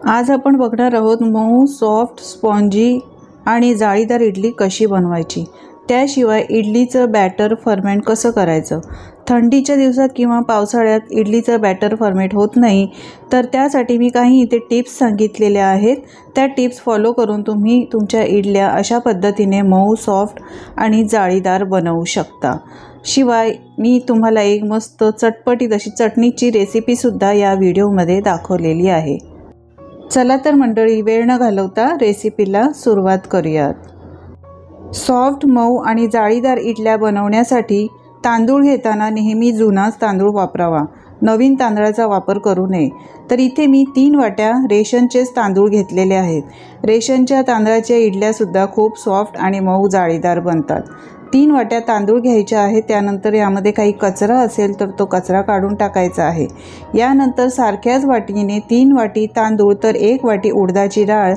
आज आपण बघणार आहोत मऊ सॉफ्ट स्पॉन्जी आणि जाळीदार इडली कशी बनवायची। त्याशिवाय इडलीचं बॅटर फर्मेंट कसं करायचं। थंडीच्या दिवसात किंवा पावसाळ्यात इडलीचं बॅटर फर्मेंट होत नाही, तर त्यासाठी मी काही इथे टिप्स सांगितलेल्या आहेत। त्या टिप्स फॉलो करून तुम्ही तुमच्या इडल्या अशा पद्धतीने मऊ सॉफ्ट आणि जाळीदार बनवू शकता। शिवाय मी तुम्हाला एक मस्त चटपटीत अशी चटणीची रेसिपी सुद्धा या व्हिडिओमध्ये दाखवलेली आहे। चला तर मंडळी, वेळ न घालवता रेसिपीला सुरुवात करूयात। सॉफ्ट मऊ आणि जाळीदार इडल्या बनवण्यासाठी तांदूळ घेताना नेहमी जुनाच तांदूळ वापरावा, नवीन तांदळाचा वापर करू नये। तर इथे मी 3 वाट्या रेशनचेच तांदूळ घेतलेले आहेत। रेशनच्या तांदळाच्या इडल्यासुद्धा खूप सॉफ्ट आणि मऊ जाळीदार बनतात। 3 वाट्या तांदूळ घ्यायच्या आहेत। त्यानंतर यामध्ये काही कचरा असेल तर तो कचरा काढून टाकायचा आहे। यानंतर सारख्याच वाटीने 3 वाटी तांदूळ तर 1 वाटी उडदाची डाळ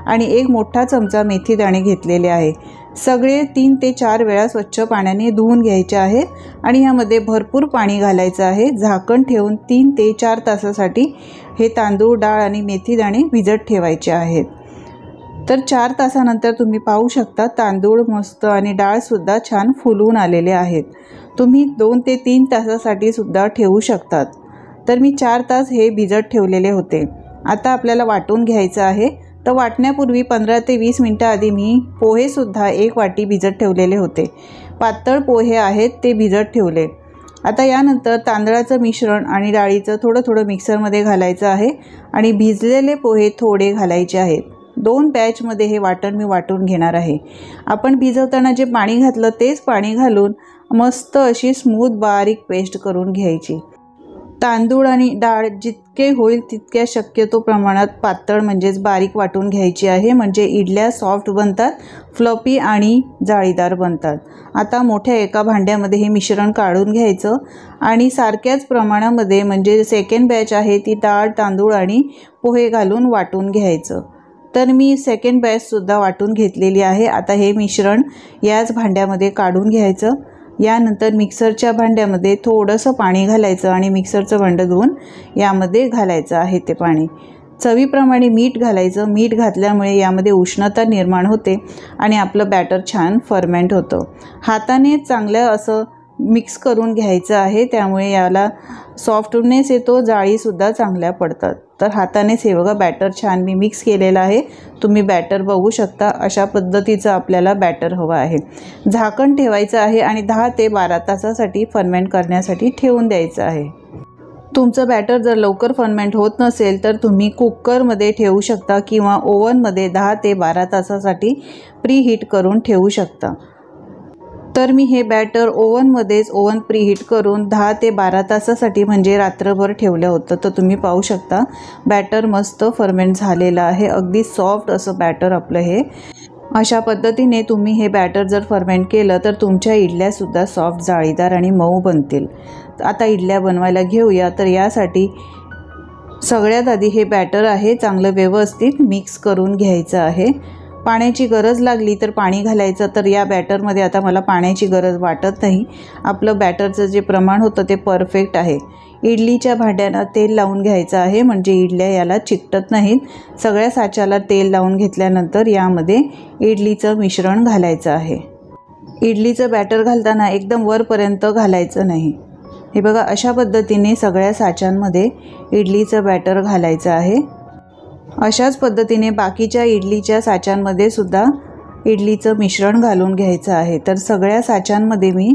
आणि 1 मोठा चमचा मेथीदाणे घेतलेले आहे। सगळे 3 ते 4 वेळा स्वच्छ पाण्याने धुवून घ्यायचे आहे आणि यामध्ये भरपूर पाणी घालायचं आहे। झाकण ठेवून 3 ते 4 तासासाठी हे तांदूळ, डाळ आणि मेथीदाणे भिजत ठेवायचे आहेत। तर 4 तासानंतर तुम्ही पाहू शकता तांदूळ मस्त आणि डाळसुद्धा छान फुलून आलेले आहेत। तुम्ही 2 ते 3 तासासाठी सुद्धा ठेवू शकतात। तर मी 4 तास हे भिजत ठेवलेले होते। आता आपल्याला वाटून घ्यायचं आहे। तर वाटण्यापूर्वी 15 ते 20 मिनिटं आधी मी पोहेसुद्धा 1 वाटी भिजत ठेवलेले होते। पातळ पोहे आहेत ते भिजत ठेवले। आता यानंतर तांदळाचं मिश्रण आणि डाळीचं थोडं मिक्सरमध्ये घालायचं आहे आणि भिजलेले पोहे थोडे घालायचे आहेत। 2 बॅचमध्ये हे वाटण मी वाटून घेणार आहे। आपण भिजवताना जे पाणी घातलं तेच पाणी घालून मस्त अशी स्मूथ बारीक पेस्ट करून घ्यायची। तांदूळ आणि डाळ जितके होईल तितक्या शक्यतो प्रमाणात पातळ म्हणजेच बारीक वाटून घ्यायची आहे, म्हणजे इडल्या सॉफ्ट बनतात, फ्लफी आणि जाळीदार बनतात। आता मोठ्या एका भांड्यामध्ये हे मिश्रण काढून घ्यायचं आणि सारख्याच प्रमाणामध्ये म्हणजे सेकंड बॅच आहे ती डाळ, तांदूळ आणि पोहे घालून वाटून घ्यायचं। तर मी सेकंड बॅचसुद्धा वाटून घेतलेली आहे। आता हे मिश्रण याच भांड्यामध्ये काढून घ्यायचं। यानंतर मिक्सरच्या भांड्यामध्ये थोडंसं पाणी घालायचं आणि मिक्सरचं भांडं धुवून यामध्ये घालायचं आहे ते पाणी। चवीप्रमाणे मीठ घालायचं। मीठ घातल्यामुळे यामध्ये उष्णता निर्माण होते आणि आपलं बॅटर छान फर्मेंट होतं। हाताने चांगलं असं मिक्स करून घ्यायचं आहे, त्यामुळे याला सॉफ्टनेस येतो, जाळीसुद्धा चांगल्या पडतात। तर हातानेच हे बघा बॅटर छान मी मिक्स केलेलं आहे। तुम्ही बॅटर बघू शकता, अशा पद्धतीचं आपल्याला बॅटर हवं आहे। झाकण ठेवायचं आहे आणि 10 ते 12 तासासाठी फर्मेंट करण्यासाठी ठेवून द्यायचं आहे। तुमचं बॅटर जर लवकर फर्मेंट होत नसेल तर तुम्ही कुकरमध्ये ठेवू शकता किंवा ओव्हनमध्ये 10 ते 12 तासासाठी प्रीहीट करून ठेवू शकता। तर मी हे बॅटर ओव्हन प्रीहीट करून 10 ते 12 तासासाठी म्हणजे रात्रभर ठेवलं होतं। तर तुम्ही पाहू शकता बॅटर मस्त फर्मेंट झालेलं आहे। अगदी सॉफ्ट असं बॅटर आपलं हे। अशा पद्धतीने तुम्ही हे बॅटर जर फर्मेंट केलं तर तुमच्या इडल्यासुद्धा सॉफ्ट, जाळीदार आणि मऊ बनतील। आता इडल्या बनवायला घेऊया। तर यासाठी सगळ्यात आधी हे बॅटर आहे चांगलं व्यवस्थित मिक्स करून घ्यायचं आहे। पाण्याची गरज लागली तर पाणी घालायचं। तर या बॅटरमध्ये आता मला पाण्याची गरज वाटत नाही। आपलं बॅटरचं जे प्रमाण होतं ते परफेक्ट आहे। इडलीच्या भांड्याला तेल लावून घ्यायचं आहे, म्हणजे इडल्या याला चिकटत नाहीत। सगळ्या साच्याला तेल लावून घेतल्यानंतर यामध्ये इडलीचं मिश्रण घालायचं आहे। इडलीचं बॅटर घालताना एकदम वरपर्यंत घालायचं नाही। हे बघा अशा पद्धतीने सगळ्या साच्यांमध्ये इडलीचं बॅटर घालायचं आहे। अशाच पद्धतीने बाकीच्या इडलीच्या साच्यांमध्ये सुद्धा इडलीचं मिश्रण घालून घ्यायचं आहे। तर सगळ्या साच्यांमध्ये मी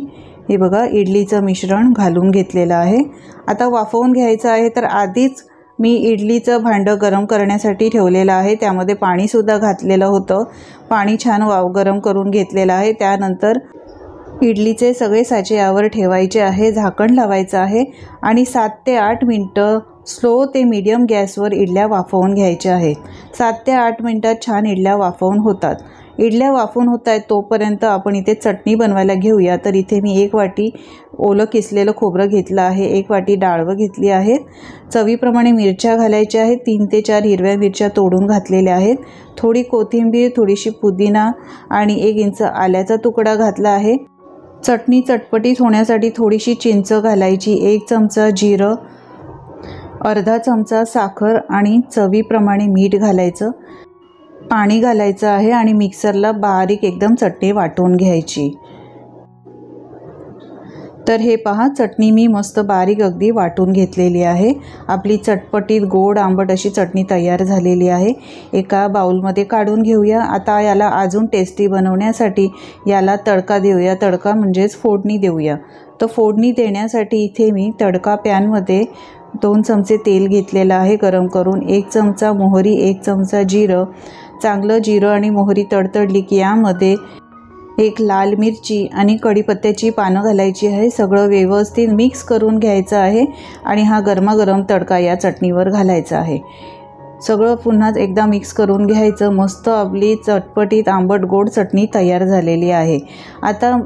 हे बघा इडलीचं मिश्रण घालून घेतलेलं आहे। आता वाफवून घ्यायचं आहे। तर आधीच मी इडलीचं भांडं गरम करण्यासाठी ठेवलेलं आहे, त्यामध्ये पाणीसुद्धा घातलेलं होतं। पाणी छान गरम करून घेतलेलं आहे। त्यानंतर इडलीचे सगळे साचे यावर ठेवायचे आहे, झाकण लावायचं आहे आणि 7 ते 8 मिनटं स्लो ते मीडियम गॅसवर इडल्या वाफवून घ्यायच्या आहेत। 7 ते 8 मिनटात छान इडल्या वाफवून होतात। इडल्या वाफवून होत आहेत तोपर्यंत आपण इथे चटणी बनवायला घेऊया। तर इथे मी 1 वाटी ओलं किसलेलं खोबरं घेतलं आहे, 1 वाटी डाळवं घेतली आहेत, चवीप्रमाणे मिरच्या घालायच्या आहेत, 3 ते 4 हिरव्या मिरच्या तोडून घातलेल्या आहेत, थोडी कोथिंबीर, थोडीशी पुदिना आणि 1 इंच आल्याचा तुकडा घातला आहे। चटणी चटपटीत होण्यासाठी थोडीशी चिंच घालायची, 1 चमचा जिरं, अर्धा चमचा साखर आणि चवीप्रमाणे मीठ घालायचं, पाणी घालायचं आहे आणि मिक्सरला बारीक एकदम चटणी वाटून घ्यायची। तर हे पहा, चटणी मी मस्त बारीक अगदी वाटून घेतलेली आहे। आपली चटपटीत गोड आंबट अशी चटणी तयार झालेली आहे। एका बाउलमध्ये काढून घेऊया। आता याला अजून टेस्टी बनवण्यासाठी याला तडका देऊया। तडका म्हणजेच फोडणी देऊया। तर फोडणी देण्यासाठी इथे मी तडका पॅनमध्ये 2 चमचे तेल घेतलेलं आहे गरम करून। 1 चमचा मोहरी, 1 चमचा जिरं। चांगलं जिरं आणि मोहरी तडतडली की यामध्ये 1 लाल मिरची आणि कढीपत्त्याची पानं घालायची आहे। सगळं व्यवस्थित मिक्स करून घ्यायचं आहे आणि हा गरमागरम तडका या चटणीवर घालायचा आहे। सगळं पुन्हा एकदा मिक्स करून घ्यायचं। मस्त आपली चटपटीत आंबट गोड चटणी तयार झालेली आहे। आता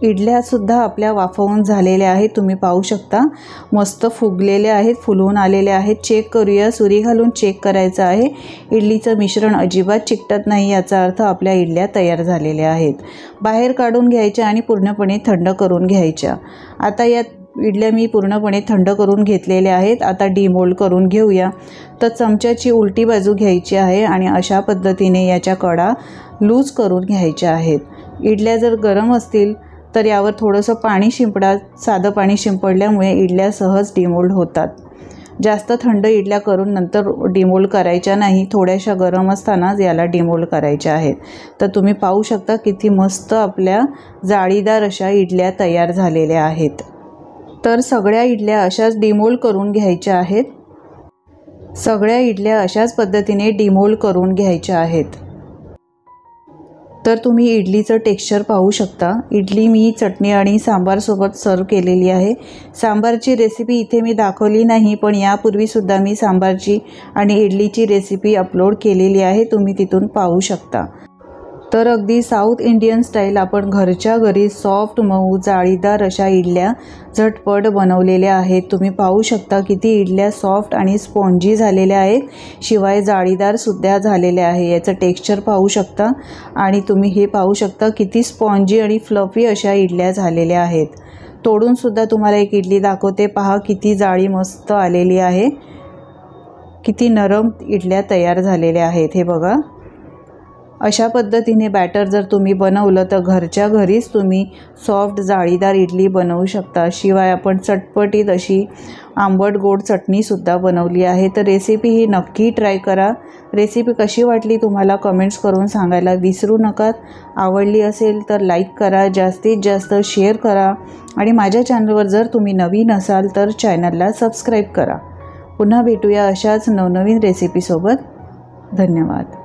इडल्यासुद्धा आपल्या वाफवून झालेल्या आहेत। तुम्ही पाहू शकता मस्त फुगलेल्या आहेत, फुलून आलेल्या आहेत। चेक करूया, सुरी घालून चेक करायचं आहे। इडलीचं मिश्रण अजिबात चिकटत नाही, याचा अर्थ आपल्या इडल्या तयार झालेल्या आहेत। बाहेर काढून घ्यायच्या आणि पूर्णपणे थंड करून घ्यायच्या। आता या इडल्या मी पूर्णपणे थंड करून घेतलेल्या आहेत। आता डिमोल्ड करून घेऊया। तर चमच्याची उलटी बाजू घ्यायची आहे आणि अशा पद्धतीने याच्या कडा लूज करून घ्यायच्या आहेत। इडल्या जर गरम असतील तर यावर थोडंसं पाणी शिंपडा। साधं पाणी शिंपडल्यामुळे इडल्या सहज डिमोल्ड होतात। जास्त थंड इडल्या करून नंतर डिमोल्ड करायच्या नाही, थोड्याशा गरम असतानाच याला डिमोल्ड करायच्या आहेत। तर तुम्ही पाहू शकता किती मस्त आपल्या जाळीदार अशा इडल्या तयार झालेल्या आहेत। तर सगळ्या इडल्या अशाच डिमोल्ड करून घ्यायच्या आहेत। सगळ्या इडल्या अशाच पद्धतीने डिमोल्ड करून घ्यायच्या आहेत। तर तुम्ही इडलीचं टेक्स्चर पाहू शकता। इडली मी चटणी आणि सांबारसोबत सर्व केलेली आहे। सांबारची रेसिपी इथे मी दाखवली नाही, पण यापूर्वीसुद्धा मी सांबारची आणि इडलीची रेसिपी अपलोड केलेली आहे, तुम्ही तिथून पाहू शकता। तर अगदी साऊथ इंडियन स्टाईल आपण घरच्या घरी सॉफ्ट मऊ जाळीदार अशा इडल्या झटपट बनवलेल्या आहेत। तुम्ही पाहू शकता किती इडल्या सॉफ्ट आणि स्पॉन्जी झालेल्या आहेत, शिवाय जाळीदारसुद्धा झालेल्या आहे। याचं टेक्स्चर पाहू शकता आणि तुम्ही हे पाहू शकता किती स्पॉन्जी आणि फ्लफी अशा इडल्या झालेल्या आहेत। तोडूनसुद्धा तुम्हाला एक इडली दाखवते, पहा किती जाळी मस्त आलेली आहे, किती नरम इडल्या तयार झालेल्या आहेत। हे बघा, अशा पद्धतीने बॅटर जर तुम्ही बनवलं तर घरच्या घरीच तुम्ही सॉफ्ट जाळीदार इडली बनवू शकता। शिवाय आपण चटपटीत अशी आंबट गोड चटणीसुद्धा बनवली आहे। तर रेसिपी ही नक्की ट्राय करा। रेसिपी कशी वाटली तुम्हाला कमेंट्स करून सांगायला विसरू नका। आवडली असेल तर लाईक करा, जास्तीत जास्त शेअर करा आणि माझ्या चॅनलवर जर तुम्ही नवीन असाल तर चॅनलला सबस्क्राईब करा। पुन्हा भेटूया अशाच नवनवीन रेसिपीसोबत। धन्यवाद।